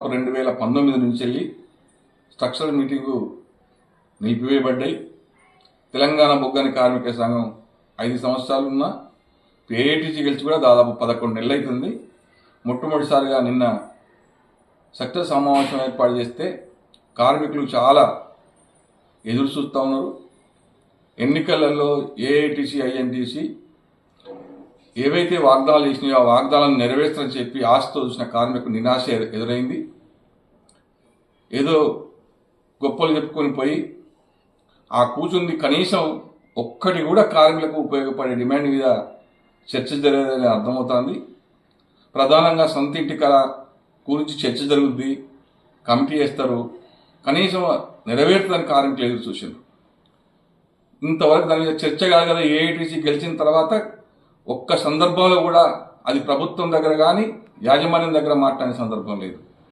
2019 నుంచి వెళ్ళి structural meeting నిలిపివేయబడ్డాయి. Telangana బొగ్గని కార్మిక సంఘం 5 సంవత్సరాలు ఉన్న ఏఐటీసీ గెలిచి కూడా దాదాపు 11 నెలలు అవుతుంది. మొట్టమొదటిసారిగా నిన్న సెక్టర్ సమావేశం ఏర్పాటు చేస్తే కార్మికులు చాలా ఎదురు చూస్తూ ఉన్నారు. ఎన్నికలలో ఏఐటీసీ ఐఎన్టీసీ ఏవైతే వాగ్దానాలు చేసినాయో ఆ వాగ్దానాలను నెరవేర్చాలని చెప్పి ఆశతో చూసిన కార్మికులు నిరాశ ఎదురైంది. ఏదో గొప్పలు చెప్పుకొని పోయి ఆ కూర్చుంది కనీసం ఒక్కటి కూడా కార్మికులకు ఉపయోగపడే డిమాండ్ మీద చర్చ జరగదని అర్థమవుతుంది. ప్రధానంగా సొంత ఇంటి కళ గురించి చర్చ జరుగుద్ది, కమిటీ వేస్తారు, కనీసం నెరవేర్చడానికి కార్మికులు ఎదురు చూసిండ్రు. ఇంతవరకు దాని మీద చర్చ కాదు కదా. ఏఐటీసీ గెలిచిన తర్వాత ఒక్క సందర్భంలో కూడా అది ప్రభుత్వం దగ్గర కానీ యాజమాన్యం దగ్గర మాట్లాడిన సందర్భం లేదు.